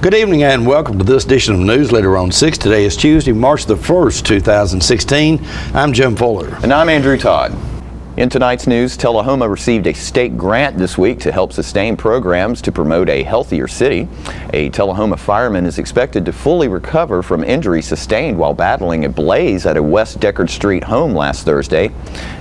Good evening and welcome to this edition of Newsleader on 6. Today is Tuesday, March the 1st, 2016. I'm Jim Fuller. And I'm Andrew Todd. In tonight's news, Tullahoma received a state grant this week to help sustain programs to promote a healthier city. A Tullahoma fireman is expected to fully recover from injuries sustained while battling a blaze at a West Deckard Street home last Thursday.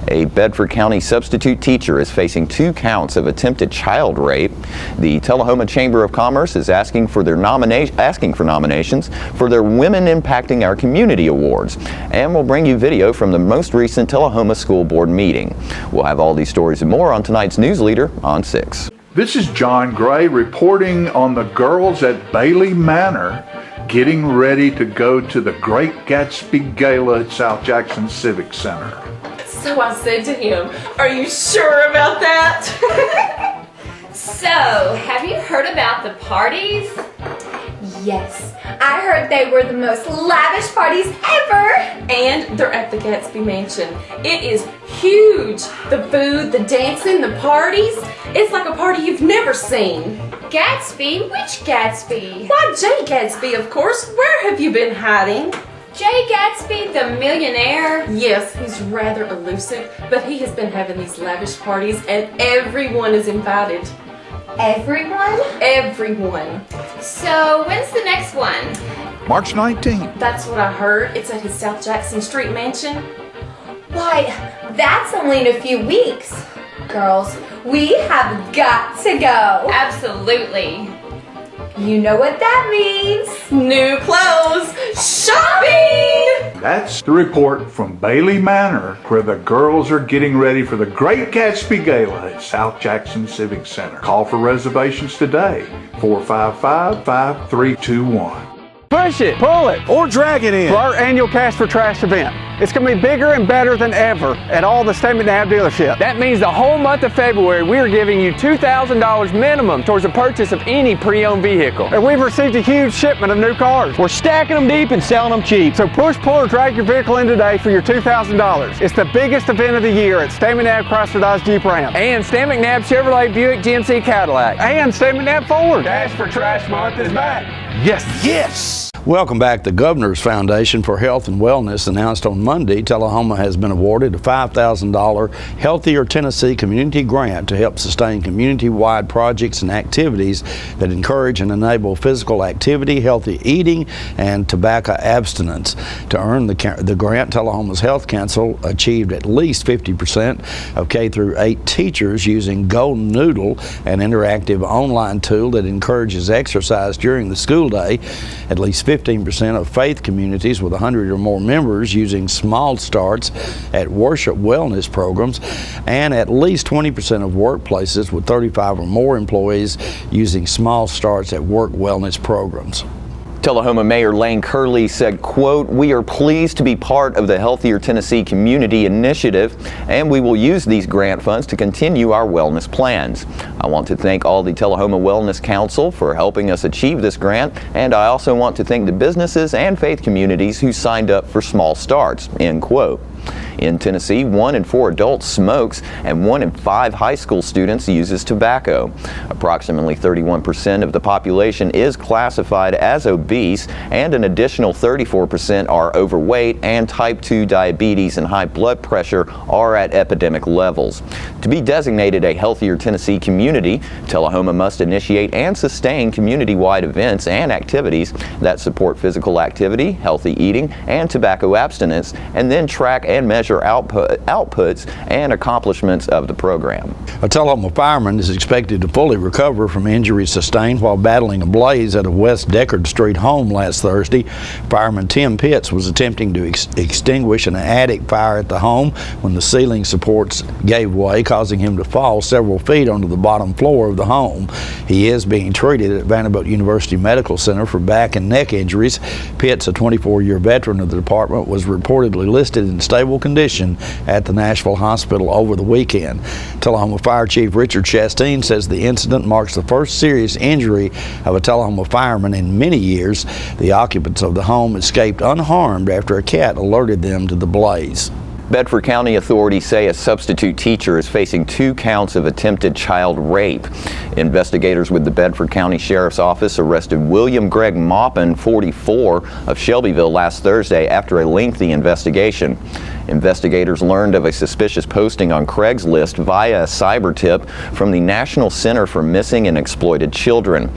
A Bedford County substitute teacher is facing 2 counts of attempted child rape. The Tullahoma Chamber of Commerce is asking for nominations for their Women Impacting Our Community Awards. And we'll bring you video from the most recent Tullahoma School Board meeting. We'll have all these stories and more on tonight's Newsleader on 6. This is John Gray reporting on the girls at Bailey Manor getting ready to go to the Great Gatsby Gala at South Jackson Civic Center. So I said to him, "Are you sure about that?" So, have you heard about the parties? Yes, I heard they were the most lavish parties ever! And they're at the Gatsby Mansion. It is huge. The food, the dancing, the parties. It's like a party you've never seen. Gatsby? Which Gatsby? Why, Jay Gatsby, of course. Where have you been hiding? Jay Gatsby, the millionaire? Yes, he's rather elusive, but he has been having these lavish parties and everyone is invited. Everyone? Everyone. So, when's the next one? March 19th. That's what I heard. It's at his South Jackson Street mansion. Why, that's only in a few weeks. Girls, we have got to go. Absolutely. You know what that means. New clothes. Shopping! That's the report from Bailey Manor, where the girls are getting ready for the Great Gatsby Gala at South Jackson Civic Center. Call for reservations today, 455-5321. Push it, pull it, or drag it in for our annual Cash for Trash event. It's going to be bigger and better than ever at all the State McNabb dealerships. That means the whole month of February, we are giving you $2,000 minimum towards the purchase of any pre-owned vehicle. And we've received a huge shipment of new cars. We're stacking them deep and selling them cheap. So push, pull, or drag your vehicle in today for your $2,000. It's the biggest event of the year at State McNabb Chrysler Dodge Jeep Ram. And State McNabb Chevrolet Buick GMC Cadillac. And State McNabb Ford. Cash for Trash Month is back. Yes. Yes! Welcome back. The Governor's Foundation for Health and Wellness announced on Monday Tullahoma has been awarded a $5,000 Healthier Tennessee Community Grant to help sustain community-wide projects and activities that encourage and enable physical activity, healthy eating, and tobacco abstinence. To earn the grant, Tullahoma's Health Council achieved at least 50% of K-8 teachers using Golden Noodle, an interactive online tool that encourages exercise during the school day. At least 15% of faith communities with 100 or more members using small starts at worship wellness programs, and at least 20% of workplaces with 35 or more employees using small starts at work wellness programs. Tullahoma Mayor Lane Curley said, quote, "We are pleased to be part of the Healthier Tennessee Community Initiative, and we will use these grant funds to continue our wellness plans. I want to thank all the Tullahoma Wellness Council for helping us achieve this grant, and I also want to thank the businesses and faith communities who signed up for small starts," end quote. In Tennessee, 1 in 4 adults smokes and 1 in 5 high school students uses tobacco. Approximately 31% of the population is classified as obese, and an additional 34% are overweight, and type 2 diabetes and high blood pressure are at epidemic levels. To be designated a Healthier Tennessee community, Tullahoma must initiate and sustain community-wide events and activities that support physical activity, healthy eating, and tobacco abstinence, and then track and measure outputs and accomplishments of the program. A Tullahoma fireman is expected to fully recover from injuries sustained while battling a blaze at a West Deckard Street home last Thursday. Fireman Tim Pitts was attempting to extinguish an attic fire at the home when the ceiling supports gave way, causing him to fall several feet onto the bottom floor of the home. He is being treated at Vanderbilt University Medical Center for back and neck injuries. Pitts, a 24-year veteran of the department, was reportedly listed in stable condition at the Nashville Hospital over the weekend. Tullahoma Fire Chief Richard Chastain says the incident marks the first serious injury of a Tullahoma fireman in many years. The occupants of the home escaped unharmed after a cat alerted them to the blaze. Bedford County authorities say a substitute teacher is facing 2 counts of attempted child rape. Investigators with the Bedford County Sheriff's Office arrested William Greg Maupin, 44, of Shelbyville last Thursday after a lengthy investigation. Investigators learned of a suspicious posting on Craigslist via a cyber tip from the National Center for Missing and Exploited Children.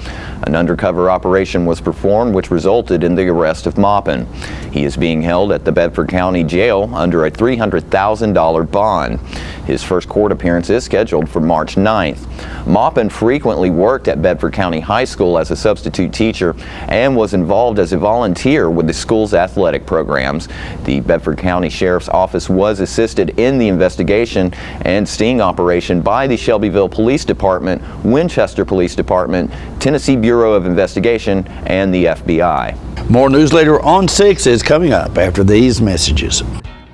An undercover operation was performed which resulted in the arrest of Maupin. He is being held at the Bedford County Jail under a $300,000 bond. His first court appearance is scheduled for March 9th. Maupin frequently worked at Bedford County High School as a substitute teacher and was involved as a volunteer with the school's athletic programs. The Bedford County Sheriff's Office was assisted in the investigation and sting operation by the Shelbyville Police Department, Winchester Police Department, Tennessee Bureau of Investigation, and the FBI. More Newsleader on 6 is coming up after these messages.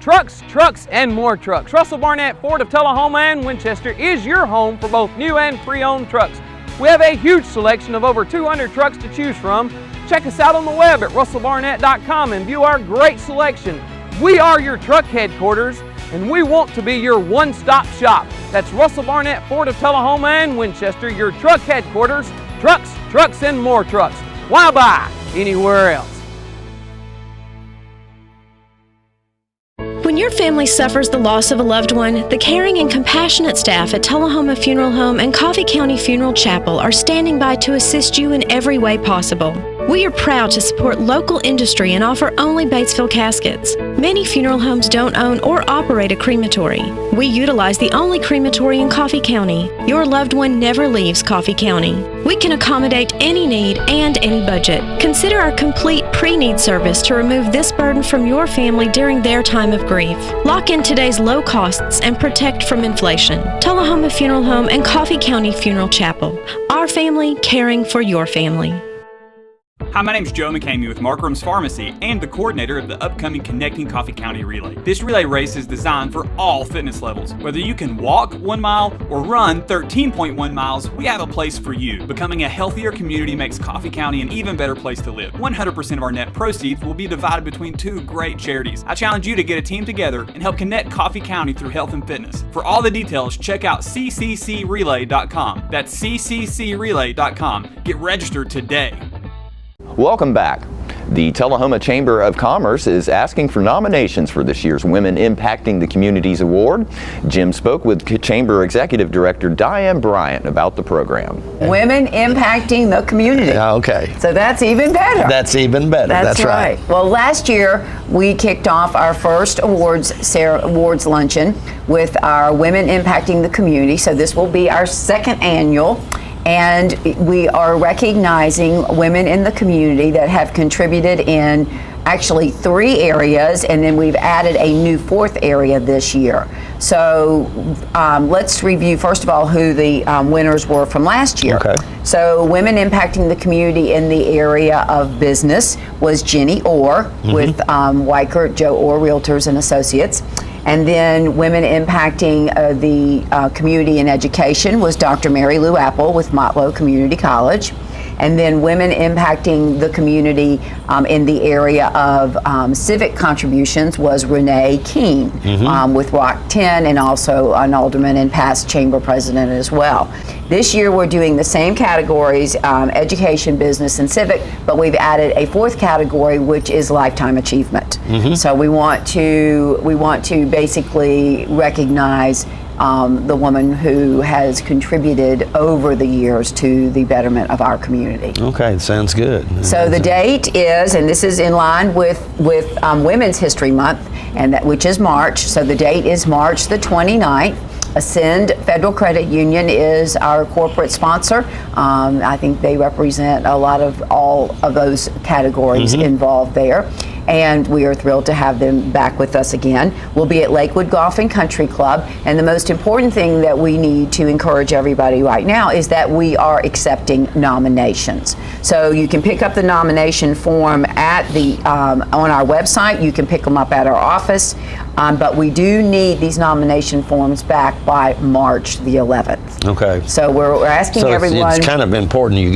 Trucks, trucks, and more trucks. Russell Barnett Ford of Tullahoma and Winchester is your home for both new and pre-owned trucks. We have a huge selection of over 200 trucks to choose from. Check us out on the web at russellbarnett.com and view our great selection. We are your truck headquarters, and we want to be your one-stop shop. That's Russell Barnett Ford of Tullahoma and Winchester, your truck headquarters. Trucks, trucks, and more trucks. Why buy anywhere else? When your family suffers the loss of a loved one, the caring and compassionate staff at Tullahoma Funeral Home and Coffee County Funeral Chapel are standing by to assist you in every way possible. We are proud to support local industry and offer only Batesville caskets. Many funeral homes don't own or operate a crematory. We utilize the only crematory in Coffee County. Your loved one never leaves Coffee County. We can accommodate any need and any budget. Consider our complete pre-need service to remove this burden from your family during their time of grief. Lock in today's low costs and protect from inflation. Tullahoma Funeral Home and Coffee County Funeral Chapel. Our family caring for your family. Hi, my name's Joe McCamey with Markram's Pharmacy and the coordinator of the upcoming Connecting Coffee County Relay. This relay race is designed for all fitness levels. Whether you can walk 1 mile or run 13.1 miles, we have a place for you. Becoming a healthier community makes Coffee County an even better place to live. 100% of our net proceeds will be divided between 2 great charities. I challenge you to get a team together and help connect Coffee County through health and fitness. For all the details, check out cccrelay.com. That's cccrelay.com. Get registered today. Welcome back. The Tullahoma Chamber of Commerce is asking for nominations for this year's Women Impacting the Communities Award. Jim spoke with Chamber Executive Director Diane Bryant about the program. Women Impacting the Community. Okay. So that's even better. That's even better. That's right. Well, last year we kicked off our first awards luncheon with our Women Impacting the Community. So this will be our second annual. And we are recognizing women in the community that have contributed in actually 3 areas, and then we've added a new 4th area this year. So let's review first of all who the winners were from last year. Okay. So Women Impacting the Community in the area of business was Jenny Orr with Weichert Joe Orr Realtors and Associates. And then Women Impacting the Community in Education was Dr. Mary Lou Apple with Motlow Community College. And then Women Impacting the Community in the area of civic contributions was Renee Keene with Rock 10, and also an alderman and past chamber president as well. This year we're doing the same categories, education, business, and civic, but we've added a 4th category, which is lifetime achievement. So we want to basically recognize the woman who has contributed over the years to the betterment of our community. Okay, sounds good. So the date is, and this is in line with Women's History Month, and which is March. So the date is March the 29th. Ascend Federal Credit Union is our corporate sponsor. I think they represent a lot of all of those categories involved there. And we are thrilled to have them back with us again. We'll be at Lakewood Golf and Country Club. And the most important thing that we need to encourage everybody right now is that we are accepting nominations. So you can pick up the nomination form at on our website. You can pick them up at our office. But we do need these nomination forms back by March the 11th. Okay. So we're asking so everyone. It's kind of important you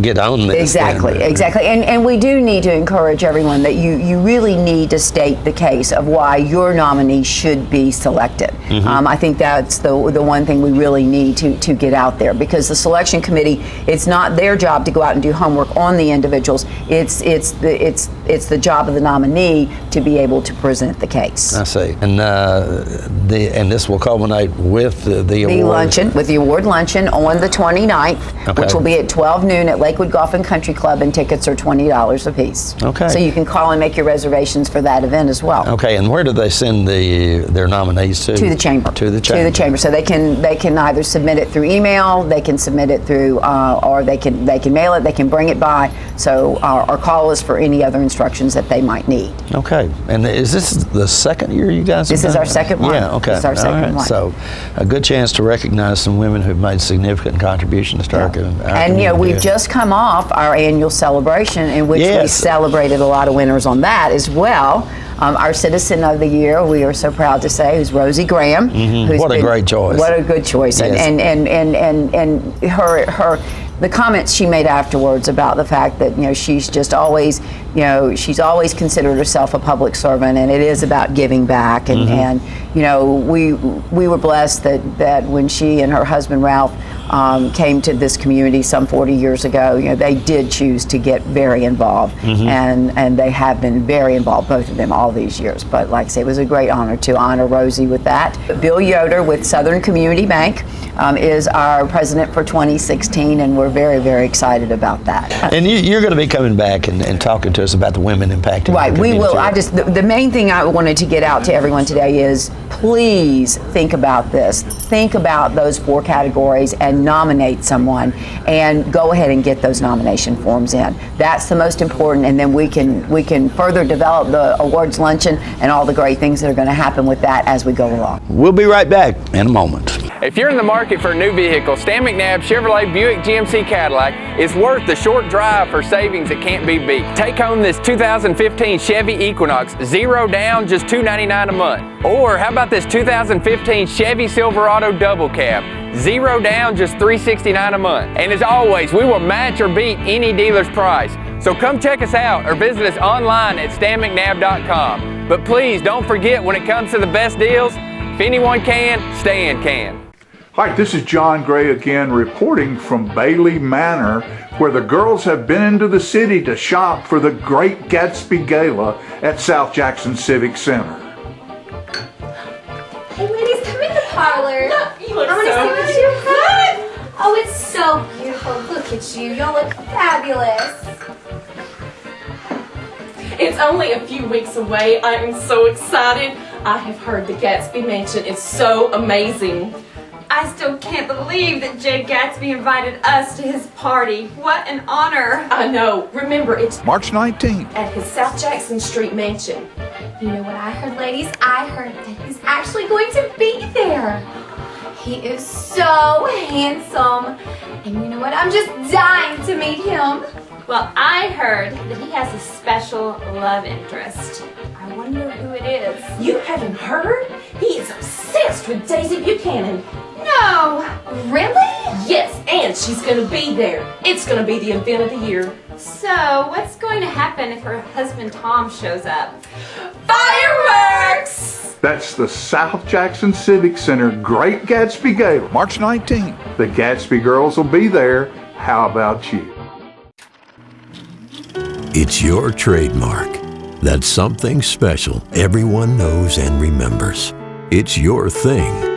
get on this. Exactly, exactly. And we do need to encourage everyone that you really need to state the case of why your nominee should be selected. I think that's the one thing we really need to get out there, because the selection committee, it's not their job to go out and do homework on the individuals. It's the job of the nominee to be able to present the case. I see. And this will culminate with the award luncheon, with the award luncheon on the 29th, which will be at 12 noon at Lakewood Golf and Country Club, and tickets are $20 a piece. Okay. So you can call and make your reservations for that event as well. Okay. And where do they send their nominees to? To the chamber. To the chamber. To the chamber. So they can either submit it through email, they can submit it through, or they can mail it, they can bring it by. So or call us for any other instructions that they might need. Okay. And is this the second year you guys have This is our second one. Yeah. Okay. This is our second one. So a good chance to recognize some women who've made significant contributions to our community. And we've just come off our annual celebration, in which we celebrated a lot of winners on that as well. Our Citizen of the Year, we are so proud to say, is Rosie Graham. What a great choice. What a good choice. Yes. And her the comments she made afterwards about the fact that she's just always she's always considered herself a public servant, and it is about giving back, and we were blessed that when she and her husband Ralph came to this community some 40 years ago, they did choose to get very involved, and they have been very involved, both of them, all these years. But like I say, it was a great honor to honor Rosie with that. Bill Yoder with Southern Community Bank is our president for 2016, and we're very, very excited about that. And you're going to be coming back and talking to us about the women impacting. Right, we will. The main thing I wanted to get out to everyone today is, please think about this. Think about those 4 categories and nominate someone, and go ahead and get those nomination forms in. That's the most important, and then we can further develop the awards luncheon and all the great things that are going to happen with that as we go along. We'll be right back in a moment. If you're in the market for a new vehicle, Stan McNabb Chevrolet Buick GMC Cadillac is worth the short drive for savings that can't be beat. Take home this 2015 Chevy Equinox, 0 down, just $299 a month. Or how about this 2015 Chevy Silverado Double Cab, 0 down, just $369 a month. And as always, we will match or beat any dealer's price. So come check us out or visit us online at stanmcnabb.com. But please don't forget, when it comes to the best deals, if anyone can, Stan can. Hi, this is John Gray again, reporting from Bailey Manor, where the girls have been into the city to shop for the Great Gatsby Gala at South Jackson Civic Center. Hey ladies, come in the parlor. Look, you look I want to so see what you have. Oh, it's so beautiful. Look at you. You'll look fabulous. It's only a few weeks away. I am so excited. I have heard the Gatsby Mansion is so amazing. I still can't believe that Jay Gatsby invited us to his party. What an honor. I know. Remember, it's March 19th. at his South Jackson Street mansion. You know what I heard, ladies? I heard that he's actually going to be there. He is so handsome. And you know what? I'm just dying to meet him. Well, I heard that he has a special love interest. I wonder who it is. You haven't heard? He is obsessed with Daisy Buchanan. No, really? Yes, and she's going to be there. It's going to be the event of the year. So, what's going to happen if her husband Tom shows up? Fireworks! That's the South Jackson Civic Center Great Gatsby Gala, March 19th. The Gatsby girls will be there. How about you? It's your trademark. That's something special everyone knows and remembers. It's your thing.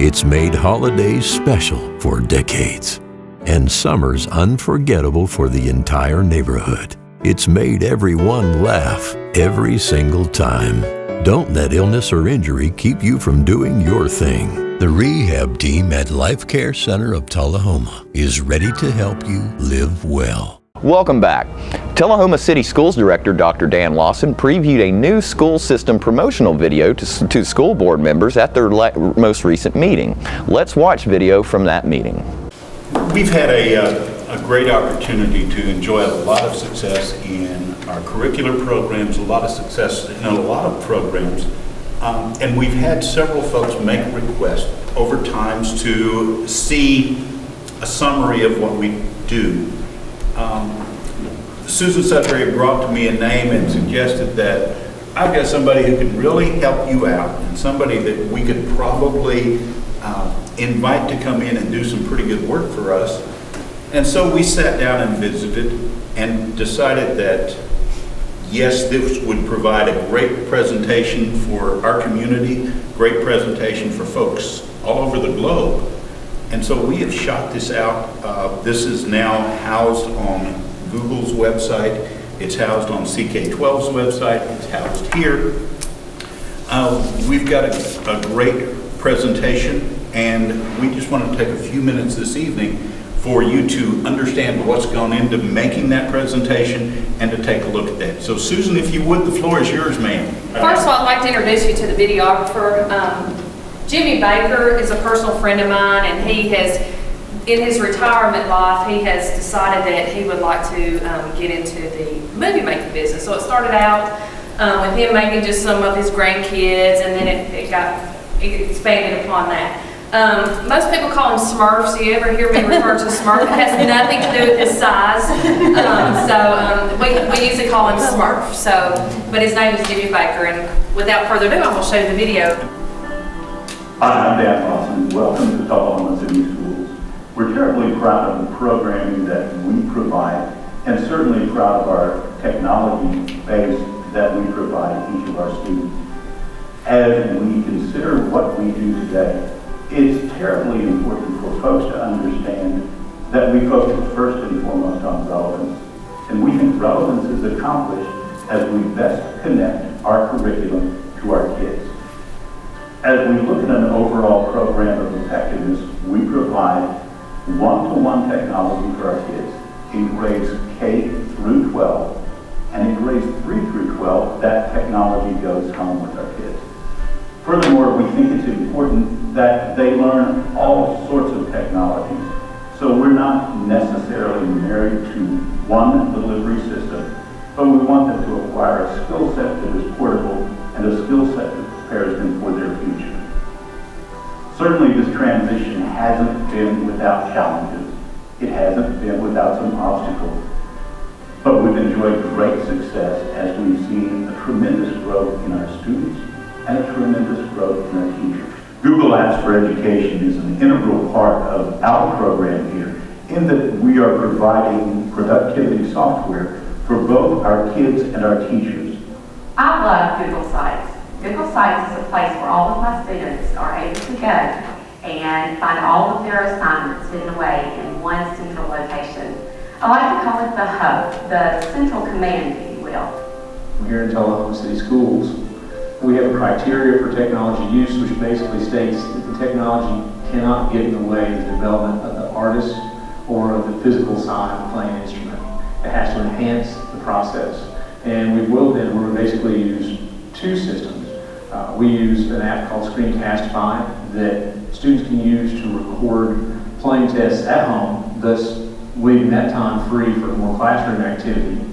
It's made holidays special for decades, and summers unforgettable for the entire neighborhood. It's made everyone laugh every single time. Don't let illness or injury keep you from doing your thing. The rehab team at Life Care Center of Tullahoma is ready to help you live well. Welcome back. Tullahoma City Schools Director Dr. Dan Lawson previewed a new school system promotional video to school board members at their most recent meeting. Let's watch video from that meeting. We've had a great opportunity to enjoy a lot of success in our curricular programs, a lot of success in a lot of programs And we've had several folks make requests over times to see a summary of what we do. Susan Sudbury brought to me a name and suggested that I've got somebody who can really help you out, and somebody that we could probably invite to come in and do some pretty good work for us. And so we sat down and visited and decided that yes, this would provide a great presentation for our community, great presentation for folks all over the globe. And so we have shot this out. This is now housed on Google's website. It's housed on CK12's website. It's housed here. We've got a great presentation, and we just want to take a few minutes this evening for you to understand what's gone into making that presentation and to take a look at that. So Susan, if you would, the floor is yours, ma'am. First of all, I'd like to introduce you to the videographer. Jimmy Baker is a personal friend of mine, and he has, in his retirement life, he has decided that he would like to get into the movie making business. So it started out with him making just some of his grandkids, and then it expanded upon that. Most people call him Smurf, so you ever hear me refer to Smurf, it has nothing to do with his size. We usually call him Smurf. But his name is Jimmy Baker, and without further ado, I'm going to show you the video. Hi, I'm Dan Lawson. Welcome to Tullahoma City Schools. We're terribly proud of the programming that we provide, and certainly proud of our technology base that we provide each of our students. As we consider what we do today, it's terribly important for folks to understand that we focus first and foremost on relevance. And we think relevance is accomplished as we best connect our curriculum to our kids. As we look at an overall program of effectiveness, we provide one-to-one technology for our kids in grades K through 12, and in grades 3 through 12, that technology goes home with our kids. Furthermore, we think it's important that they learn all sorts of technologies. So we're not necessarily married to one delivery system, but we want them to acquire a skill set that is portable and a skill set that prepares them for their future. Certainly this transition hasn't been without challenges. It hasn't been without some obstacles. But we've enjoyed great success as we've seen a tremendous growth in our students and a tremendous growth in our teachers. Google Apps for Education is an integral part of our program here in that we are providing productivity software for both our kids and our teachers. I love Google Sites. Google Sites is a place where all of my students are able to go and find all of their assignments hidden away in one central location. I like to call it the hub, the central command, if you will. Here in Tullahoma City Schools, we have a criteria for technology use, which basically states that the technology cannot get in the way of the development of the artist or of the physical side of playing an instrument. It has to enhance the process. And we've willed in where we basically use two systems. We use an app called Screencast-Fi that students can use to record playing tests at home, thus leaving that time free for more classroom activity.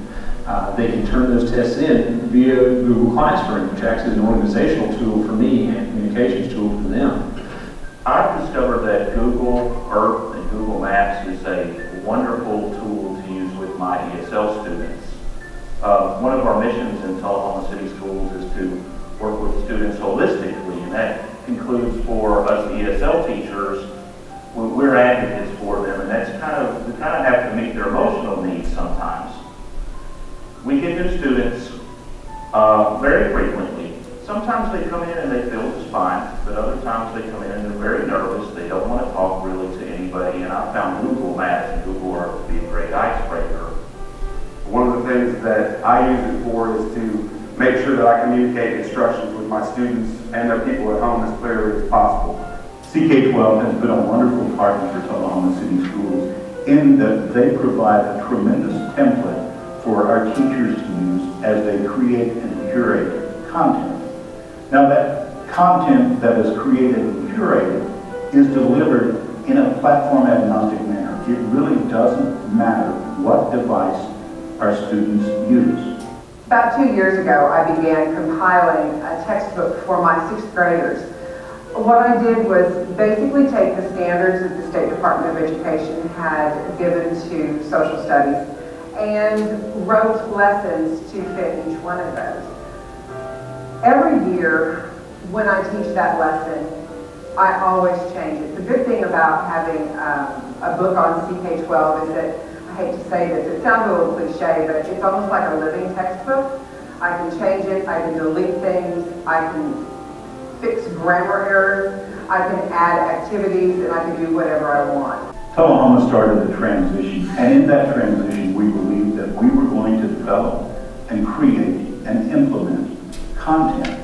They can turn those tests in via Google Classroom, which acts as an organizational tool for me and a communications tool for them. I've discovered that Google Earth and Google Maps is a wonderful tool to use with my ESL students. One of our missions in Tullahoma City Schools is to work with students holistically, and that includes for us ESL teachers, we're advocates for them, and that's we kind of have to meet their emotional needs sometimes. We get new students very frequently. Sometimes they come in and they feel just fine, but other times they come in and they're very nervous. They don't want to talk really to anybody, and I found Google Maps and Google Earth to be a great icebreaker. One of the things that I use it for is to make sure that I communicate instructions with my students and their people at home as clearly as possible. CK12 has been a wonderful partner for Tullahoma City Schools in that they provide a tremendous template for our teachers to use as they create and curate content. Now that content that is created and curated is delivered in a platform agnostic manner. It really doesn't matter what device our students use. About 2 years ago, I began compiling a textbook for my 6th graders. What I did was basically take the standards that the State Department of Education had given to social studies and wrote lessons to fit each one of those. Every year, when I teach that lesson, I always change it. The good thing about having a book on CK-12 is that, I hate to say this, it sounds a little cliche, but it's almost like a living textbook. I can change it, I can delete things, I can fix grammar errors, I can add activities, and I can do whatever I want. Tullahoma started a transition, and in that transition we believed that we were going to develop and create and implement content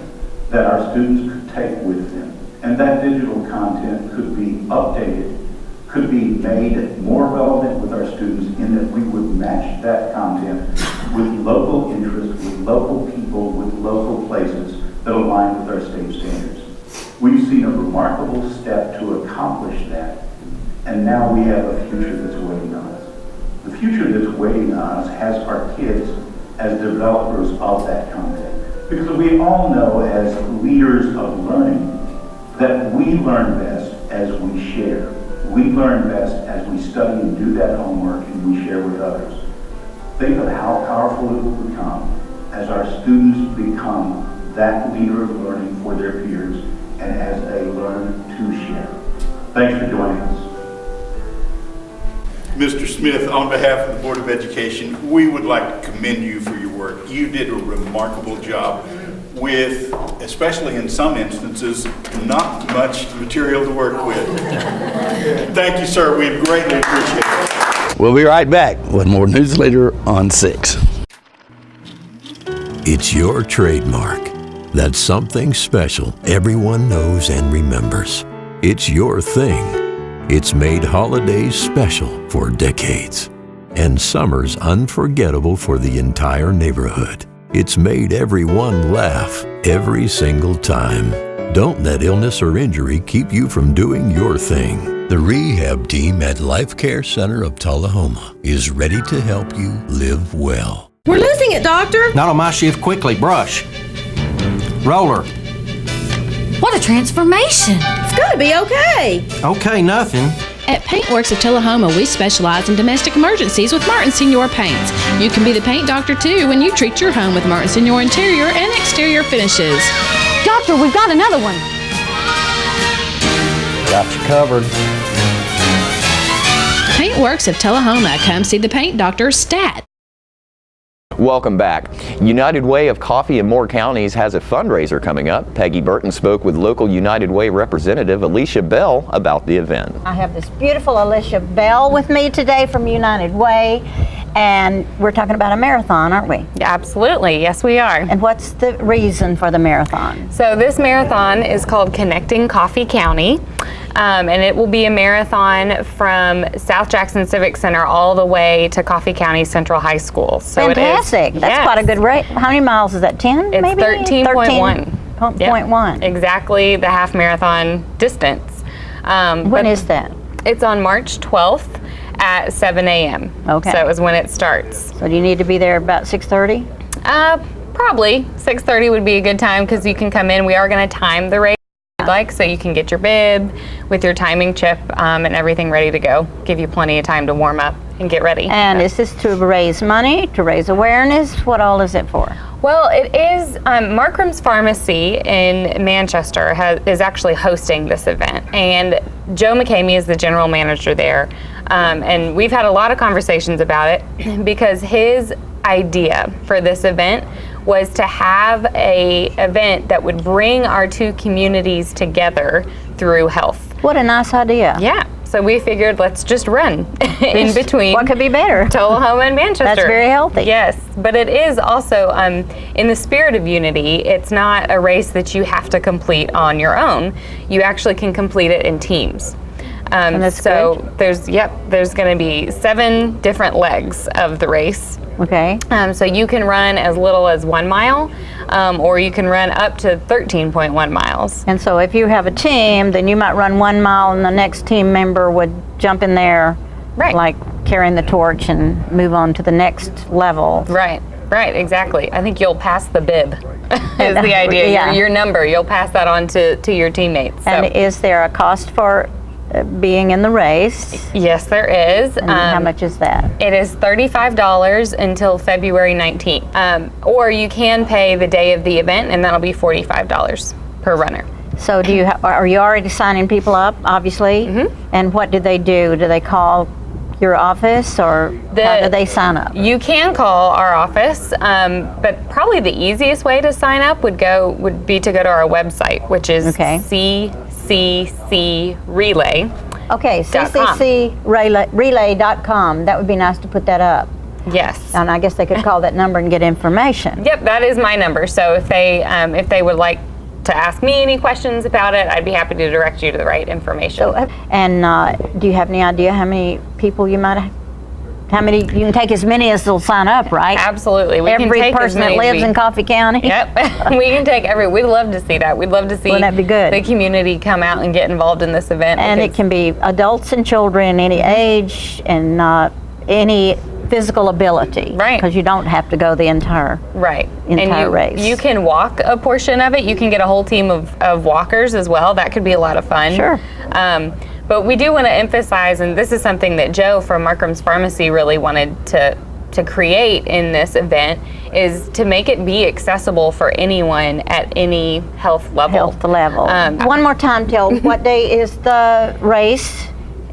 that our students could take with them. And that digital content could be updated, could be made more relevant with our students in that we would match that content with local interests, with local people, with local places that align with our state standards. We've seen a remarkable step to accomplish that, and now we have a future that's waiting on us. The future that's waiting on us has our kids as developers of that content. Because we all know as leaders of learning that we learn best as we share. We learn best as we study and do that homework and we share with others. Think of how powerful it will become as our students become that leader of learning for their peers and as they learn to share. Thanks for joining us. Mr. Smith, on behalf of the Board of Education, we would like to commend you for your work. You did a remarkable job with, especially in some instances, not much material to work with. Thank you, sir. We greatly appreciate it. We'll be right back with more Newsleader on 6. It's your trademark. That's something special everyone knows and remembers. It's your thing. It's made holidays special for decades and summers unforgettable for the entire neighborhood. It's made everyone laugh every single time. Don't let illness or injury keep you from doing your thing. The rehab team at Life Care Center of Tullahoma is ready to help you live well. We're losing it, Doctor. Not on my shift. Quickly, brush. Roller. What a transformation. It's gonna be okay. Okay, nothing. At Paintworks of Tullahoma, we specialize in domestic emergencies with Martin Senior Paints. You can be the paint doctor too when you treat your home with Martin Senior interior and exterior finishes. Doctor, we've got another one. Got you covered. Paintworks of Tullahoma. Come see the paint doctor, Stat. Welcome back. United Way of Coffee in Moore Counties has a fundraiser coming up. Peggy Burton spoke with local United Way representative Alicia Bell about the event. I have this beautiful Alicia Bell with me today from United Way, and we're talking about a marathon, aren't we? Absolutely, yes we are. And what's the reason for the marathon? So this marathon is called Connecting Coffee County. And it will be a marathon from South Jackson Civic Center all the way to Coffee County Central High School. So fantastic. It is, that's quite a good rate. How many miles is that? 10 it's maybe? 13.1. 13.1. Exactly the half marathon distance. When is that? It's on March 12th at 7 a.m. Okay. So is when it starts. So do you need to be there about 6:30? Probably 6:30 would be a good time because you can come in. We are going to time the race. Like, so you can get your bib with your timing chip and everything ready to go. Give you plenty of time to warm up and get ready. And is this to raise money, to raise awareness? What all is it for? Well, it is, Markram's Pharmacy in Manchester is actually hosting this event, and Joe McCamey is the general manager there. And we've had a lot of conversations about it because his idea for this event was to have a event that would bring our two communities together through health. What a nice idea. Yeah. So we figured let's just run in between. What could be better? Tullahoma and Manchester. That's very healthy. Yes, but it is also in the spirit of unity. It's not a race that you have to complete on your own. You actually can complete it in teams. So good. There's going to be 7 different legs of the race. Okay. So you can run as little as 1 mile, or you can run up to 13.1 miles. And so if you have a team, then you might run 1 mile and the next team member would jump in there, right, like carrying the torch and move on to the next level. Right. Right, exactly. I think you'll pass the bib is the idea. Yeah. Your number, you'll pass that on to your teammates. So. And is there a cost for being in the race? Yes, there is. And how much is that? It is $35 until February 19th. Or you can pay the day of the event, and that'll be $45 per runner. So are you already signing people up, obviously? Mm-hmm. And what do they do? Do they call your office, or how do they sign up? You can call our office, but probably the easiest way to sign up would be to go to our website, which is cccrelay. Okay, cccrelay.com. That would be nice to put that up. Yes. And I guess they could call that number and get information. Yep, that is my number. So if they would like to ask me any questions about it, I'd be happy to direct you to the right information. So, and do you have any idea how many people you might have? You can take as many as they'll sign up, right? Absolutely. Every person that lives in Coffee County. Yep. We can take we'd love to see that. We'd love to see that'd be good. The community come out and get involved in this event. And it can be adults and children, any age, and any physical ability. Right. Because you don't have to go the entire race. You can walk a portion of it. You can get a whole team of walkers as well. That could be a lot of fun. Sure. But we do want to emphasize, and this is something that Joe from Markram's Pharmacy really wanted to create in this event, is to make it be accessible for anyone at any health level. One more time, tell what day is the race?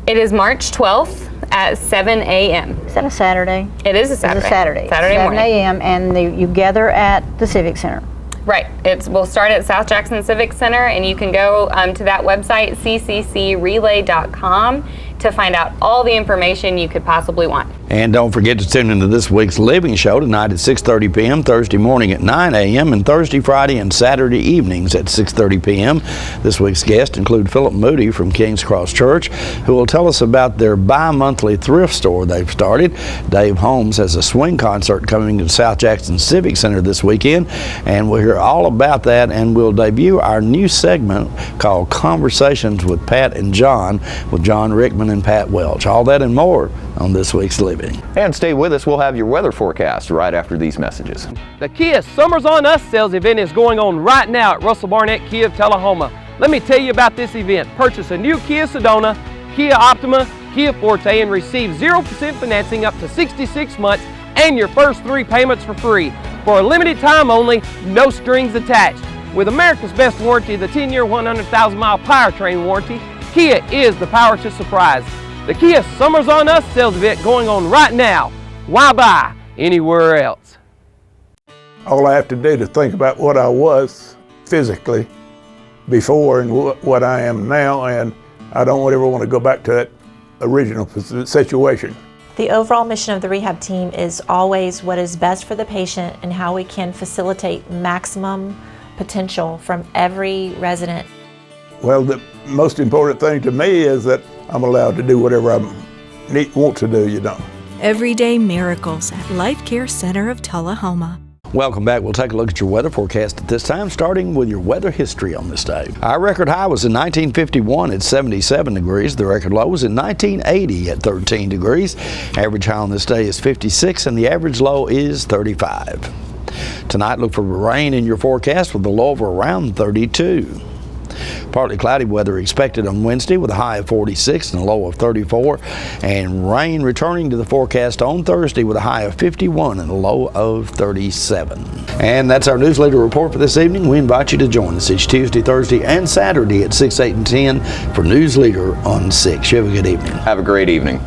It is March 12th at 7 a.m. Is that a Saturday? It is a Saturday. It's a Saturday. Saturday morning. 7 a.m. and you gather at the Civic Center. Right. We'll start at South Jackson Civic Center, and you can go to that website, cccrelay.com, to find out all the information you could possibly want. And don't forget to tune into this week's Living Show tonight at 6:30 p.m., Thursday morning at 9 a.m., and Thursday, Friday, and Saturday evenings at 6:30 p.m. This week's guests include Philip Moody from King's Cross Church, who will tell us about their bi-monthly thrift store they've started. Dave Holmes has a swing concert coming to South Jackson Civic Center this weekend, and we'll hear all about that, and we'll debut our new segment called Conversations with Pat and John, with John Rickman and Pat Welch. All that and more on this week's Living. And stay with us. We'll have your weather forecast right after these messages. The Kia Summers on Us sales event is going on right now at Russell Barnett Kia of Tullahoma. Let me tell you about this event. Purchase a new Kia Sedona, Kia Optima, Kia Forte, and receive 0% financing up to 66 months and your first 3 payments for free. For a limited time only, no strings attached. With America's best warranty, the 10-year, 100,000-mile powertrain warranty, Kia is the power to surprise. The Kia Summers on Us sales event going on right now. Why buy anywhere else? All I have to do to think about what I was physically before and what I am now, and I don't ever want to go back to that original situation. The overall mission of the rehab team is always what is best for the patient and how we can facilitate maximum potential from every resident. Well, the most important thing to me is that I'm allowed to do whatever I want to do, Everyday miracles at Life Care Center of Tullahoma. Welcome back. We'll take a look at your weather forecast at this time, starting with your weather history on this day. Our record high was in 1951 at 77 degrees. The record low was in 1980 at 13 degrees. Average high on this day is 56 and the average low is 35. Tonight, look for rain in your forecast with a low of around 32. Partly cloudy weather expected on Wednesday with a high of 46 and a low of 34. And rain returning to the forecast on Thursday with a high of 51 and a low of 37. And that's our Newsleader report for this evening. We invite you to join us each Tuesday, Thursday, and Saturday at 6, 8, and 10 for Newsleader on 6. You have a good evening. Have a great evening.